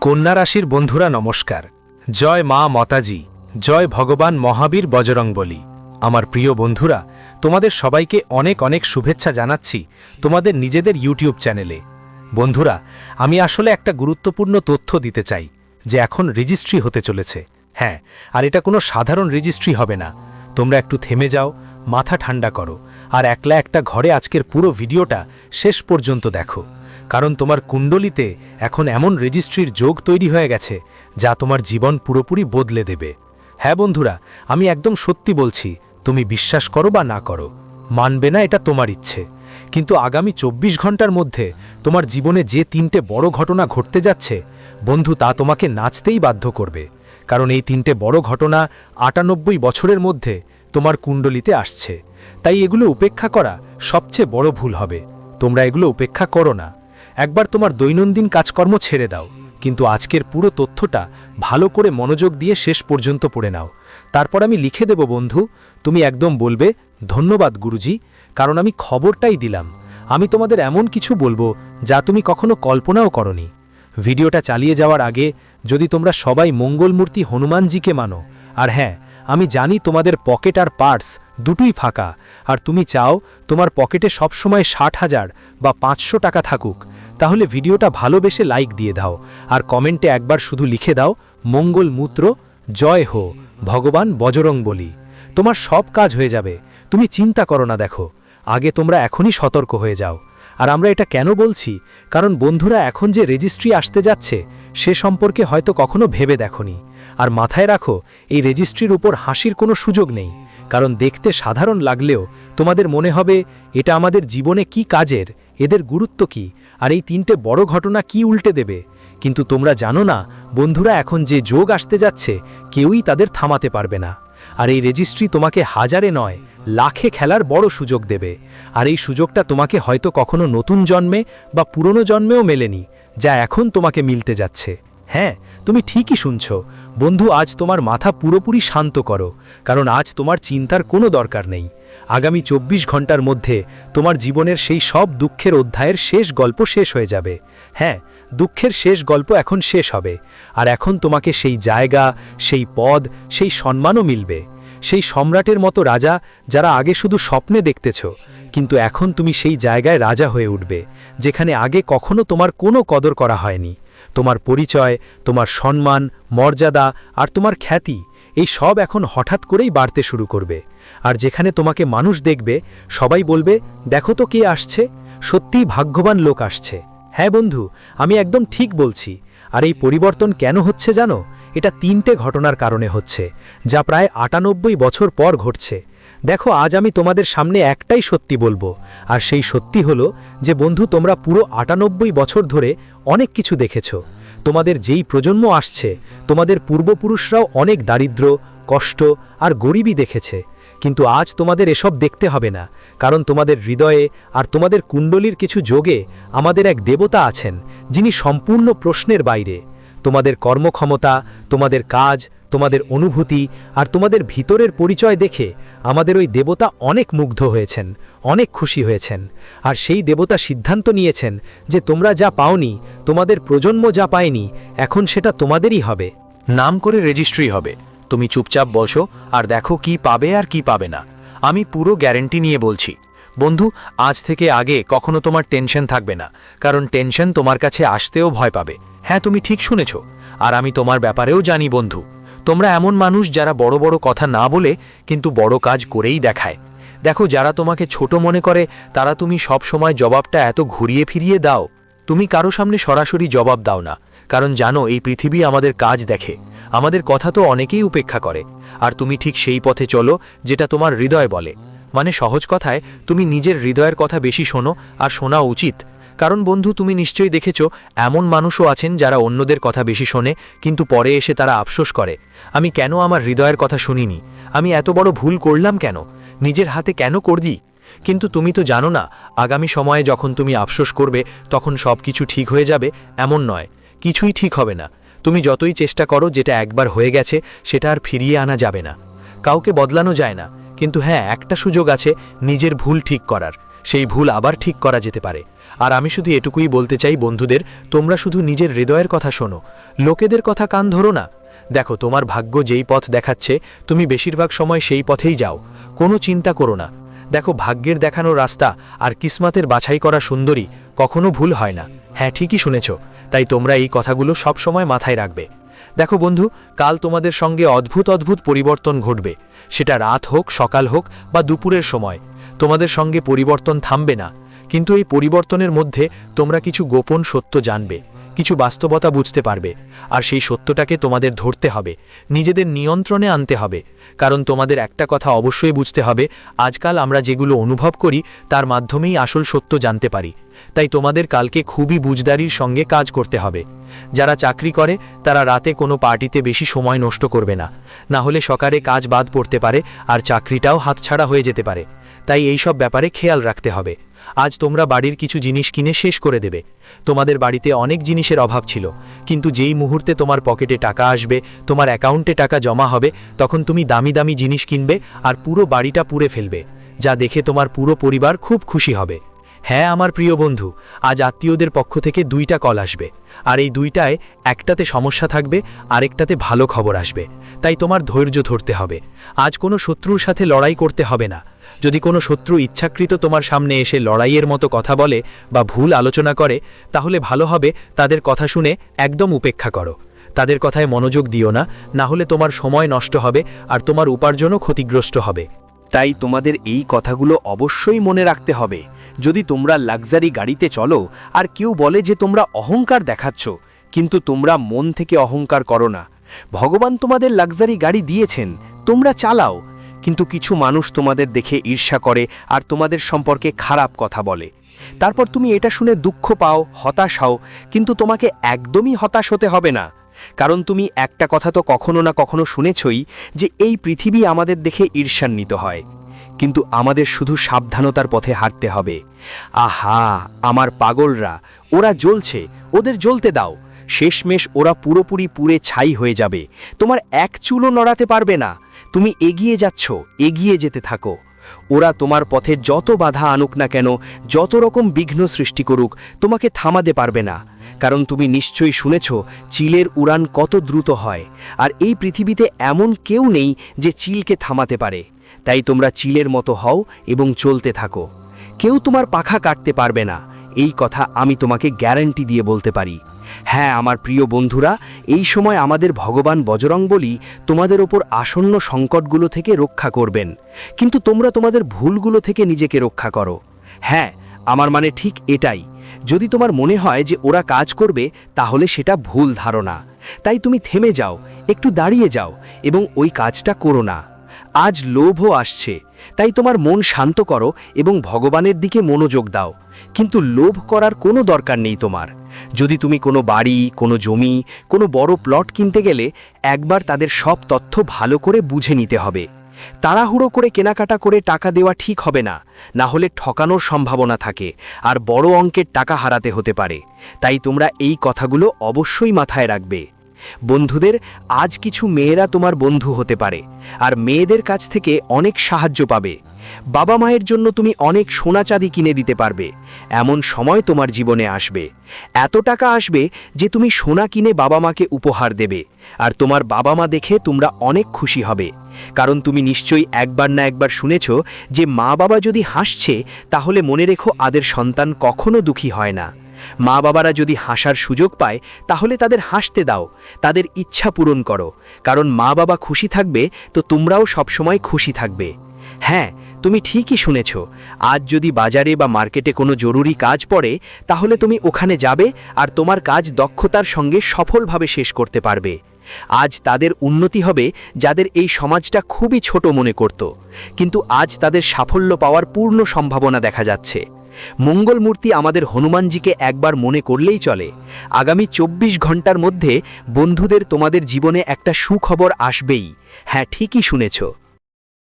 কন্যা রাশির বন্ধুরা নমস্কার। জয় মা মাতাজি, জয় ভগবান মহাবীর বজরংবলী। আমার প্রিয় বন্ধুরা, তোমাদের সবাইকে অনেক অনেক শুভেচ্ছা জানাচ্ছি তোমাদের নিজেদের ইউটিউব চ্যানেলে। বন্ধুরা, আমি আসলে একটা গুরুত্বপূর্ণ তথ্য দিতে চাই যে এখন রেজিস্ট্রি হতে চলেছে। হ্যাঁ, আর এটা কোনো সাধারণ রেজিস্ট্রি হবে না। তোমরা একটু থেমে যাও, মাথা ঠান্ডা করো, আর একলা একটা ঘরে আজকের পুরো ভিডিওটা শেষ পর্যন্ত দেখো। কারণ তোমার কুণ্ডলিতে এখন এমন রেজিস্ট্রির যোগ তৈরি হয়ে গেছে যা তোমার জীবন পুরোপুরি বদলে দেবে। হ্যাঁ বন্ধুরা, আমি একদম সত্যি বলছি, তুমি বিশ্বাস করো বা না করো, মানবে না এটা তোমার ইচ্ছে, কিন্তু আগামী 24 ঘন্টার মধ্যে তোমার জীবনে যে 3টে বড় ঘটনা ঘটতে যাচ্ছে বন্ধু, তা তোমাকে নাচতেই বাধ্য করবে। কারণ এই 3টে বড় ঘটনা 98 বছরের মধ্যে তোমার কুণ্ডলিতে আসছে। তাই এগুলো উপেক্ষা করা সবচেয়ে বড় ভুল হবে। তোমরা এগুলো উপেক্ষা করো না। একবার তোমার দৈনন্দিন কাজকর্ম ছেড়ে দাও, কিন্তু আজকের পুরো তথ্যটা ভালো করে মনোযোগ দিয়ে শেষ পর্যন্ত পড়ে নাও। তারপর আমি লিখে দেব বন্ধু, তুমি একদম বলবে ধন্যবাদ গুরুজি, কারণ আমি খবরটাই দিলাম। আমি তোমাদের এমন কিছু বলবো যা তুমি কখনো কল্পনাও করনি। ভিডিওটা চালিয়ে যাওয়ার আগে যদি তোমরা সবাই মঙ্গলমূর্তি হনুমানজিকে মানো, আর হ্যাঁ, আমি জানি তোমাদের পকেট আর পার্স দুটোই ফাঁকা, আর তুমি চাও তোমার পকেটে সবসময় 60,000 বা 500 টাকা থাকুক, তাহলে ভিডিওটা ভালোবেসে লাইক দিয়ে দাও আর কমেন্টে একবার শুধু লিখে দাও মঙ্গল মূত্র জয় হো ভগবান বজরংবলী। তোমার সব কাজ হয়ে যাবে, তুমি চিন্তা করো না। দেখো, আগে তোমরা এখনই সতর্ক হয়ে যাও। আর আমরা এটা কেন বলছি, কারণ বন্ধুরা এখন যে রেজিস্ট্রি আসতে যাচ্ছে সে সম্পর্কে হয়তো কখনো ভেবে দেখোনি। আর মাথায় রাখো, এই রেজিস্ট্রির উপর হাসির কোনো সুযোগ নেই, কারণ দেখতে সাধারণ লাগলেও তোমাদের মনে হবে এটা আমাদের জীবনে কি কাজের, এদের গুরুত্ব কি, আর এই 3টে বড় ঘটনা কি উল্টে দেবে। কিন্তু তোমরা জানো না বন্ধুরা, এখন যে যোগ আসতে যাচ্ছে কেউই তাদের থামাতে পারবে না। আর এই রেজিস্ট্রি তোমাকে হাজারে নয় লাখে খেলার বড় সুযোগ দেবে। আর এই সুযোগটা তোমাকে হয়তো কখনো নতুন জন্মে বা পুরনো জন্মেও মেলেনি, যা এখন তোমাকে মিলতে যাচ্ছে। হ্যাঁ, তুমি ঠিকই শুনছ বন্ধু। আজ তোমার মাথা পুরোপুরি শান্ত করো, কারণ আজ তোমার চিন্তার কোনো দরকার নেই। আগামী 24 ঘন্টার মধ্যে তোমার জীবনের সেই সব দুঃখের অধ্যায়ের শেষ গল্প শেষ হয়ে যাবে। হ্যাঁ, দুঃখের শেষ গল্প এখন শেষ হবে, আর এখন তোমাকে সেই জায়গা, সেই পদ, সেই সম্মানও মিলবে। সেই সম্রাটের মতো রাজা যারা আগে শুধু স্বপ্নে দেখতেছ, কিন্তু এখন তুমি সেই জায়গায় রাজা হয়ে উঠবে যেখানে আগে কখনো তোমার কোনো কদর করা হয়নি। তোমার পরিচয়, তোমার সম্মান, মর্যাদা আর তোমার খ্যাতি, এই সব এখন হঠাৎ করেই বাড়তে শুরু করবে। আর যেখানে তোমাকে মানুষ দেখবে সবাই বলবে, দেখো তো কে আসছে, সত্যিই ভাগ্যবান লোক আসছে। হ্যাঁ বন্ধু, আমি একদম ঠিক বলছি। আর এই পরিবর্তন কেন হচ্ছে জানো? এটা 3টে ঘটনার কারণে হচ্ছে, যা প্রায় 98 বছর পর ঘটছে। দেখো, আজ আমি তোমাদের সামনে একটাই সত্যি বলবো, আর সেই সত্যি হলো যে বন্ধু, তোমরা পুরো 98 বছর ধরে অনেক কিছু দেখেছো। তোমাদের যেই প্রজন্ম আসছে, তোমাদের পূর্বপুরুষরাও অনেক দারিদ্র্য, কষ্ট আর গরিবই দেখেছে। কিন্তু আজ তোমাদের এসব দেখতে হবে না, কারণ তোমাদের হৃদয়ে আর তোমাদের কুণ্ডলীর কিছু যোগে আমাদের এক দেবতা আছেন, যিনি সম্পূর্ণ প্রশ্নের বাইরে। তোমাদের কর্মক্ষমতা, তোমাদের কাজ, তোমাদের অনুভূতি আর তোমাদের ভিতরের পরিচয় দেখে আমাদের ওই দেবতা অনেক মুগ্ধ হয়েছেন, অনেক খুশি হয়েছেন। আর সেই দেবতা সিদ্ধান্ত নিয়েছেন যে তোমরা যা পাওনি, তোমাদের প্রজন্ম যা পায়নি, এখন সেটা তোমাদেরই হবে। নাম করে রেজিস্ট্রি হবে। তুমি চুপচাপ বসো আর দেখো কি পাবে আর কি পাবে না। আমি পুরো গ্যারেন্টি নিয়ে বলছি বন্ধু, আজ থেকে আগে কখনো তোমার টেনশন থাকবে না, কারণ টেনশন তোমার কাছে আসতেও ভয় পাবে। হ্যাঁ, তুমি ঠিক শুনেছ। আর আমি তোমার ব্যাপারেও জানি বন্ধু, তোমরা এমন মানুষ যারা বড় বড় কথা না বলে কিন্তু বড় কাজ করেই দেখায়। দেখো, যারা তোমাকে ছোট মনে করে তারা তুমি সব সময় জবাবটা এত ঘুরিয়ে ফিরিয়ে দাও। তুমি কারো সামনে সরাসরি জবাব দাও না, কারণ জানো এই পৃথিবী আমাদের কাজ দেখে, আমাদের কথা তো অনেকেই উপেক্ষা করে। আর তুমি ঠিক সেই পথে চলো যেটা তোমার হৃদয় বলে। মানে সহজ কথায়, তুমি নিজের হৃদয়ের কথা বেশি শোনো, আর শোনা উচিত। কারণ বন্ধু, তুমি নিশ্চয়ই দেখেছো এমন মানুষও আছেন যারা অন্যদের কথা বেশি শোনে, কিন্তু পরে এসে তারা আফসোস করে, আমি কেন আমার হৃদয়ের কথা শুনিনি, আমি এত বড় ভুল করলাম কেন, নিজের হাতে কেন করদি। কিন্তু তুমি তো জানো না, আগামী সময়ে যখন তুমি আফসোস করবে তখন সব কিছু ঠিক হয়ে যাবে, এমন নয়। কিছুই ঠিক হবে না। তুমি যতই চেষ্টা করো, যেটা একবার হয়ে গেছে সেটা আর ফিরিয়ে আনা যাবে না। কাউকে বদলানো যায় না, কিন্তু হ্যাঁ, একটা সুযোগ আছে নিজের ভুল ঠিক করার। সেই ভুল আবার ঠিক করা যেতে পারে। আর আমি শুধু এটুকুই বলতে চাই বন্ধুদের, তোমরা শুধু নিজের হৃদয়ের কথা শোনো, লোকেদের কথা কান ধরো না। দেখো, তোমার ভাগ্য যেই পথ দেখাচ্ছে তুমি বেশিরভাগ সময় সেই পথেই যাও, কোনো চিন্তা করো না। দেখো, ভাগ্যের দেখানো রাস্তা আর কিসমাতের বাছাই করা সুন্দরী কখনো ভুল হয় না। হ্যাঁ, ঠিকই শুনেছ। তাই তোমরা এই কথাগুলো সব সময় মাথায় রাখবে। দেখো বন্ধু, কাল তোমাদের সঙ্গে অদ্ভুত অদ্ভুত পরিবর্তন ঘটবে। সেটা রাত হোক, সকাল হোক বা দুপুরের সময়, তোমাদের সঙ্গে পরিবর্তন থামবে না। কিন্তু এই পরিবর্তনের মধ্যে তোমরা কিছু গোপন সত্য জানবে, কিছু বাস্তবতা বুঝতে পারবে। আর সেই সত্যটাকে তোমাদের ধরতে হবে, নিজেদের নিয়ন্ত্রণে আনতে হবে। কারণ তোমাদের একটা কথা অবশ্যই বুঝতে হবে, আজকাল আমরা যেগুলো অনুভব করি তার মাধ্যমেই আসল সত্য জানতে পারি। তাই তোমাদের কালকে খুবই বুঝদারির সঙ্গে কাজ করতে হবে। যারা চাকরি করে তারা রাতে কোনো পার্টিতে বেশি সময় নষ্ট করবে না, না হলে সকালে কাজ বাদ পড়তে পারে আর চাকরিটাও হাতছাড়া হয়ে যেতে পারে। তাই এই সব ব্যাপারে খেয়াল রাখতে হবে। আজ তোমরা বাড়ির কিছু জিনিস কিনে শেষ করে দেবে। তোমাদের বাড়িতে অনেক জিনিসের অভাব ছিল, কিন্তু যেই মুহূর্তে তোমার পকেটে টাকা আসবে, তোমার অ্যাকাউন্টে টাকা জমা হবে, তখন তুমি দামি দামি জিনিস কিনবে আর পুরো বাড়িটা পুড়ে ফেলবে, যা দেখে তোমার পুরো পরিবার খুব খুশি হবে। হ্যাঁ আমার প্রিয় বন্ধু, আজ আত্মীয়দের পক্ষ থেকে 2টা কল আসবে, আর এই 2টায় একটাতে সমস্যা থাকবে, আরেকটাতে ভালো খবর আসবে। তাই তোমার ধৈর্য ধরতে হবে। আজ কোনো শত্রুর সাথে লড়াই করতে হবে না। যদি কোনো শত্রু ইচ্ছাকৃত তোমার সামনে এসে লড়াইয়ের মতো কথা বলে বা ভুল আলোচনা করে, তাহলে ভালো হবে তাদের কথা শুনে একদম উপেক্ষা করো। তাদের কথায় মনোযোগ দিও না, না হলে তোমার সময় নষ্ট হবে আর তোমার উপার্জনও ক্ষতিগ্রস্ত হবে। তাই তোমাদের এই কথাগুলো অবশ্যই মনে রাখতে হবে। যদি তোমরা লাক্সারি গাড়িতে চলো আর কেউ বলে যে তোমরা অহংকার দেখাচ্ছ, কিন্তু তোমরা মন থেকে অহংকার করো না। ভগবান তোমাদের লাক্সারি গাড়ি দিয়েছেন, তোমরা চালাও। কিন্তু কিছু মানুষ তোমাদের দেখে ঈর্ষা করে আর তোমাদের সম্পর্কে খারাপ কথা বলে। তারপর তুমি এটা শুনে দুঃখ পাও, হতাশ হও, কিন্তু তোমাকে একদমই হতাশ হতে হবে না। কারণ তুমি একটা কথা তো কখনো না কখনো শুনেছই, যে এই পৃথিবী আমাদের দেখে ঈর্ষান্বিত হয়। কিন্তু আমাদের শুধু সাবধানতার পথে হাঁটতে হবে। আহা, আমার পাগলরা, ওরা জ্বলছে, ওদের জ্বলতে দাও। শেষমেশ ওরা পুরোপুরি পুড়ে ছাই হয়ে যাবে, তোমার এক চুলও নড়াতে পারবে না। তুমি এগিয়ে যাচ্ছ, এগিয়ে যেতে থাকো। ওরা তোমার পথে যত বাধা আনুক না কেন, যত রকম বিঘ্ন সৃষ্টি করুক, তোমাকে থামাতে পারবে না। কারণ তুমি নিশ্চয়ই শুনেছ চিলের উড়ান কত দ্রুত হয়, আর এই পৃথিবীতে এমন কেউ নেই যে চিলকে থামাতে পারে। তাই তোমরা চিলের মতো হও এবং চলতে থাকো। কেউ তোমার পাখা কাটতে পারবে না, এই কথা আমি তোমাকে গ্যারান্টি দিয়ে বলতে পারি। হ্যাঁ আমার প্রিয় বন্ধুরা, এই সময় আমাদের ভগবান বজরংবলী তোমাদের ওপর আসন্ন সংকটগুলো থেকে রক্ষা করবেন, কিন্তু তোমরা তোমাদের ভুলগুলো থেকে নিজেকে রক্ষা করো। হ্যাঁ, আমার মানে ঠিক এটাই। যদি তোমার মনে হয় যে ওরা কাজ করবে, তাহলে সেটা ভুল ধারণা। তাই তুমি থেমে যাও, একটু দাঁড়িয়ে যাও এবং ওই কাজটা করো না। আজ লোভও আসছে, তাই তোমার মন শান্ত করো এবং ভগবানের দিকে মনোযোগ দাও। কিন্তু লোভ করার কোনো দরকার নেই তোমার। যদি তুমি কোনো বাড়ি, কোনো জমি, কোনো বড় প্লট কিনতে গেলে একবার তাদের সব তথ্য ভালো করে বুঝে নিতে হবে। তাড়াহুড়ো করে কেনাকাটা করে টাকা দেওয়া ঠিক হবে না, না হলে ঠকানোর সম্ভাবনা থাকে আর বড় অঙ্কের টাকা হারাতে হতে পারে। তাই তোমরা এই কথাগুলো অবশ্যই মাথায় রাখবে। বন্ধুদের, আজ কিছু মেয়েরা তোমার বন্ধু হতে পারে আর মেয়েদের কাছ থেকে অনেক সাহায্য পাবে। বাবা মায়ের জন্য তুমি অনেক সোনা চাঁদি কিনে দিতে পারবে। এমন সময় তোমার জীবনে আসবে, এত টাকা আসবে যে তুমি সোনা কিনে বাবা মাকে উপহার দেবে, আর তোমার বাবা মা দেখে তোমরা অনেক খুশি হবে। কারণ তুমি নিশ্চয়ই একবার না একবার শুনেছ যে মা বাবা যদি হাসছে, তাহলে মনে রেখো তাদের সন্তান কখনো দুঃখী হয় না। মা বাবারা যদি হাসার সুযোগ পায়, তাহলে তাদের হাসতে দাও, তাদের ইচ্ছা পূরণ করো। কারণ মা বাবা খুশি থাকবে তো তোমরাও সবসময় খুশি থাকবে। হ্যাঁ, তুমি ঠিকই শুনেছ। আজ যদি বাজারে বা মার্কেটে কোনো জরুরি কাজ পড়ে, তাহলে তুমি ওখানে যাবে আর তোমার কাজ দক্ষতার সঙ্গে সফলভাবে শেষ করতে পারবে। আজ তাদের উন্নতি হবে যাদের এই সমাজটা খুবই ছোট মনে করত, কিন্তু আজ তাদের সাফল্য পাওয়ার পূর্ণ সম্ভাবনা দেখা যাচ্ছে। মঙ্গলমূর্তি আমাদের হনুমানজিকে একবার মনে করলেই চলে। আগামী 24 ঘন্টার মধ্যে বন্ধুদের তোমাদের জীবনে একটা সুখবর আসবেই। হ্যাঁ, ঠিকই শুনেছ।